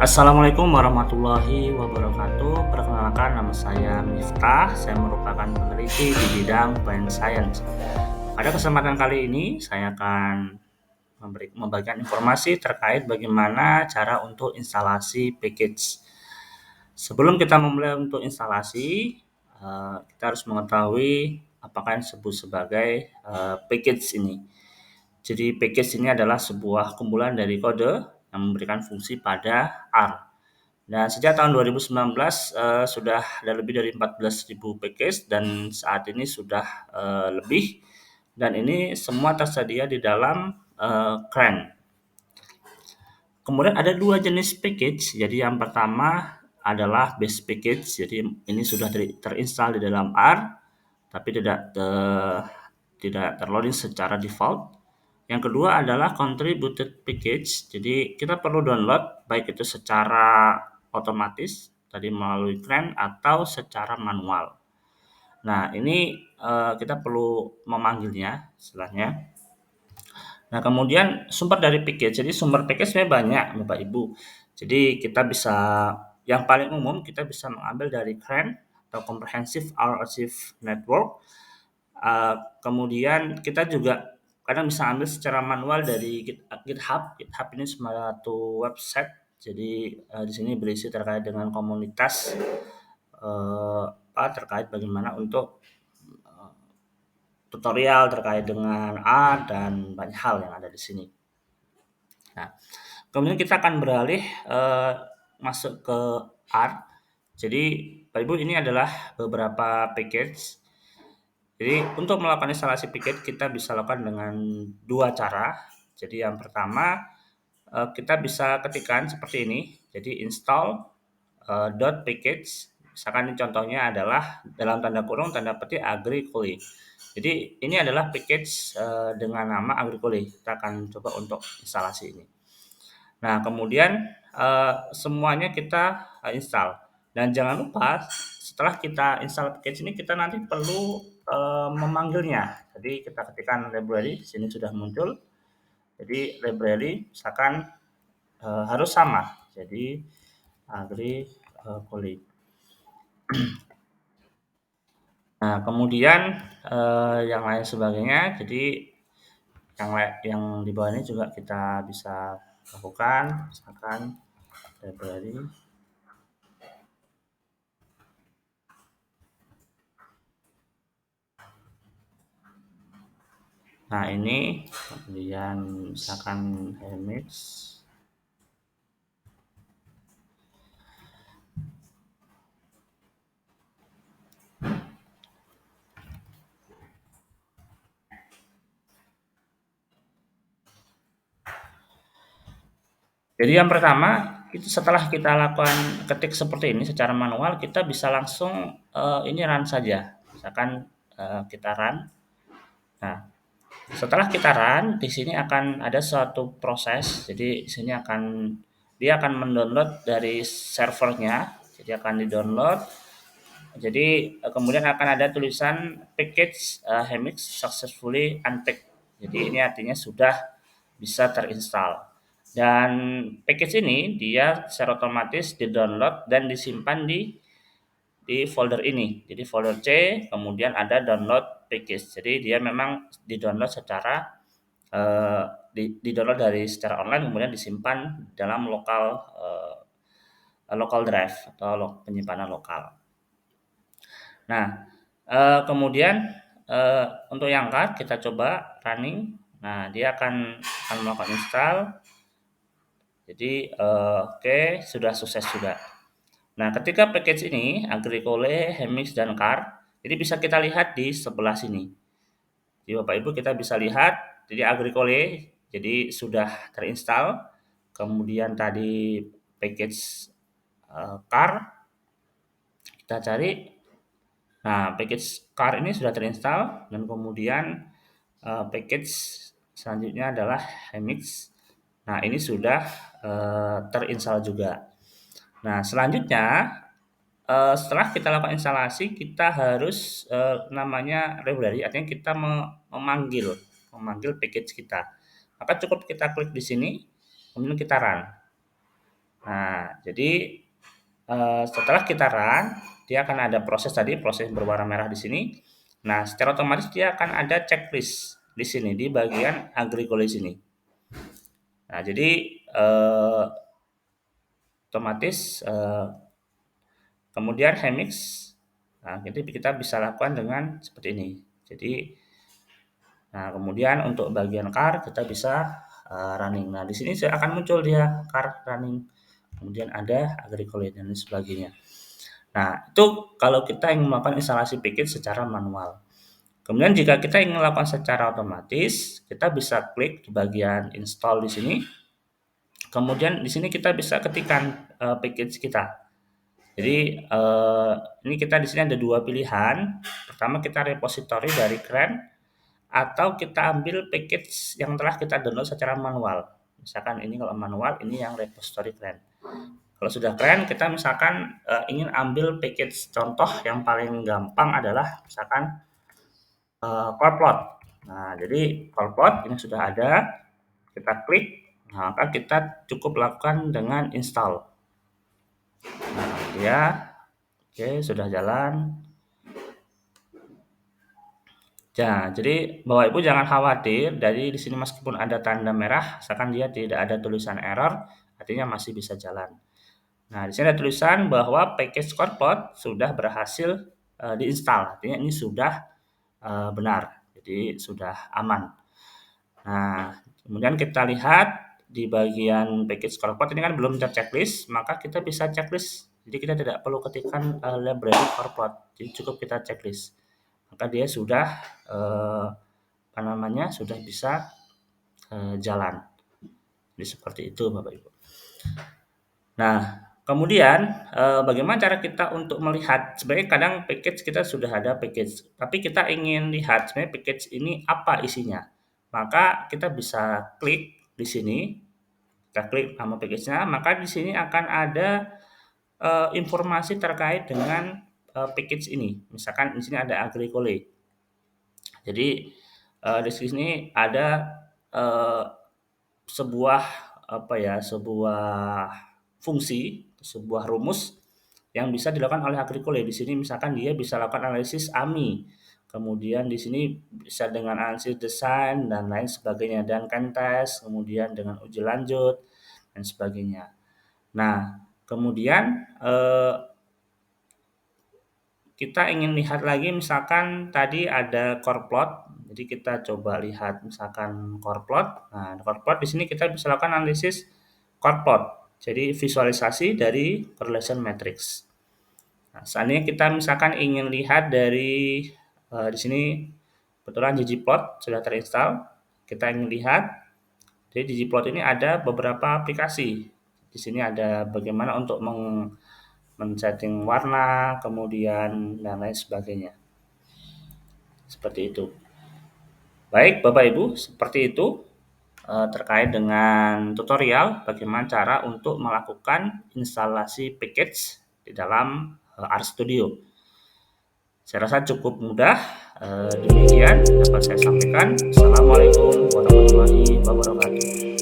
Assalamualaikum warahmatullahi wabarakatuh. Perkenalkan, nama saya Miftah. Saya merupakan peneliti di bidang Plant Science. Pada kesempatan kali ini, saya akan membagikan informasi terkait bagaimana cara untuk instalasi package. Sebelum kita memulai untuk instalasi, kita harus mengetahui apakah yang disebut sebagai package ini. Jadi package ini adalah sebuah kumpulan dari kode yang memberikan fungsi pada R. Dan sejak tahun 2019 sudah ada lebih dari 14.000 package dan saat ini sudah lebih, dan ini semua tersedia di dalam CRAN. Kemudian ada dua jenis package. Jadi yang pertama adalah base package. Jadi ini sudah terinstall di dalam R, tapi tidak terloading secara default. Yang kedua adalah contributed package. Jadi kita perlu download baik itu secara otomatis tadi melalui CRAN atau secara manual. Nah, ini kita perlu memanggilnya istilahnya. Nah, kemudian sumber dari package. Jadi sumber package sebenarnya banyak, Bapak Ibu. Jadi kita bisa, yang paling umum kita bisa mengambil dari CRAN atau Comprehensive R Archive Network. Kemudian kita juga kadang bisa ambil secara manual dari GitHub. GitHub ini suatu website. Jadi di sini berisi terkait dengan komunitas terkait bagaimana untuk tutorial terkait dengan A dan banyak hal yang ada di sini. Nah, kemudian kita akan beralih masuk ke R. Jadi, Pak Ibu, ini adalah beberapa package. Jadi, untuk melakukan instalasi package kita bisa lakukan dengan dua cara. Jadi, yang pertama kita bisa ketikkan seperti ini. Jadi, install .package. Misalkan ini contohnya adalah dalam tanda kurung tanda petik Agricole. Jadi ini adalah package dengan nama Agricole. Kita akan coba untuk instalasi ini. Nah, kemudian semuanya kita install. Dan jangan lupa setelah kita install package ini kita nanti perlu memanggilnya. Jadi kita ketikkan library, di sini sudah muncul. Jadi library misalkan harus sama. Jadi Agricole. Nah, kemudian yang lain sebagainya. Jadi yang di bawah ini juga kita bisa lakukan, misalkan library. Nah, ini kemudian misalkan Remix. Jadi yang pertama, itu setelah kita lakukan ketik seperti ini secara manual, kita bisa langsung ini run saja. Misalkan kita run. Nah, setelah kita run, di sini akan ada suatu proses. Jadi di sini dia akan mendownload dari servernya. Jadi akan di-download. Jadi kemudian akan ada tulisan package Hemix successfully unpacked. Jadi ini artinya sudah bisa terinstall. Dan package ini dia secara otomatis di-download dan disimpan di folder ini. Jadi folder C, kemudian ada download package. Jadi dia memang di-download secara di-download dari secara online, kemudian disimpan dalam local drive atau penyimpanan lokal. Nah, kemudian untuk yang card kita coba running. Nah, dia akan melakukan install. Jadi oke, sudah sukses juga. Nah, ketika package ini Agricole, Hemix, dan CAR, jadi bisa kita lihat di sebelah sini. Jadi Bapak Ibu kita bisa lihat, jadi Agricole jadi sudah terinstall. Kemudian tadi package CAR kita cari. Nah, package CAR ini sudah terinstall dan kemudian package selanjutnya adalah Hemix. Nah, ini sudah terinstall juga. Nah, selanjutnya setelah kita lakukan instalasi, kita harus namanya library, artinya kita memanggil package kita. Maka cukup kita klik di sini, kemudian kita run. Nah, jadi setelah kita run, dia akan ada proses tadi, proses berwarna merah di sini. Nah, secara otomatis dia akan ada checklist di sini di bagian agricole sini. Nah, jadi otomatis kemudian Hemix, nah jadi kita bisa lakukan dengan seperti ini. Jadi, nah kemudian untuk bagian car kita bisa running. Nah di sini akan muncul dia car running, kemudian ada agricole dan lain sebagainya. Nah itu kalau kita ingin melakukan instalasi package secara manual. Kemudian jika kita ingin melakukan secara otomatis, kita bisa klik di bagian install di sini. Kemudian di sini kita bisa ketikkan package kita. Jadi ini kita di sini ada dua pilihan. Pertama kita repository dari CRAN atau kita ambil package yang telah kita download secara manual. Misalkan ini kalau manual, ini yang repository CRAN. Kalau sudah CRAN, kita misalkan ingin ambil package contoh yang paling gampang adalah misalkan Corplot. Nah, jadi Corplot ini sudah ada, kita klik, nah, maka kita cukup lakukan dengan install. Nah, dia oke, sudah jalan. Ya, jadi Bapak Ibu jangan khawatir, dari di sini meskipun ada tanda merah, misalkan dia tidak ada tulisan error, artinya masih bisa jalan. Nah, di sini ada tulisan bahwa package Corplot sudah berhasil diinstal, artinya ini sudah benar, jadi sudah aman. Nah, kemudian kita lihat di bagian package Corplot ini kan belum terchecklist, maka kita bisa checklist. Jadi kita tidak perlu ketikkan library Corplot, jadi cukup kita checklist. Maka dia sudah sudah bisa jalan. Jadi seperti itu Bapak Ibu. Nah, kemudian bagaimana cara kita untuk melihat, sebenarnya kadang package kita sudah ada package, tapi kita ingin lihat sebenarnya package ini apa isinya. Maka kita bisa klik di sini, kita klik nama package-nya, maka di sini akan ada informasi terkait dengan package ini. Misalkan di sini ada agricole. Jadi di sini ada sebuah sebuah fungsi, sebuah rumus yang bisa dilakukan oleh agricole. Di sini misalkan dia bisa lakukan analisis AMI. Kemudian di sini bisa dengan analisis desain dan lain sebagainya, dan test, kemudian dengan uji lanjut dan sebagainya. Nah, kemudian kita ingin lihat lagi misalkan tadi ada Corplot, jadi kita coba lihat misalkan Corplot. Nah, Corplot di sini kita bisa lakukan analisis Corplot, jadi visualisasi dari correlation matrix. Nah, seandainya kita misalkan ingin lihat dari di sini kebetulan ggplot sudah terinstall, kita ingin lihat. Jadi ggplot ini ada beberapa aplikasi. Di sini ada bagaimana untuk men-setting warna, kemudian dan lain sebagainya. Seperti itu. Baik Bapak Ibu, seperti itu terkait dengan tutorial bagaimana cara untuk melakukan instalasi package di dalam RStudio. Saya rasa cukup mudah. Demikian dapat saya sampaikan. Assalamualaikum warahmatullahi wabarakatuh.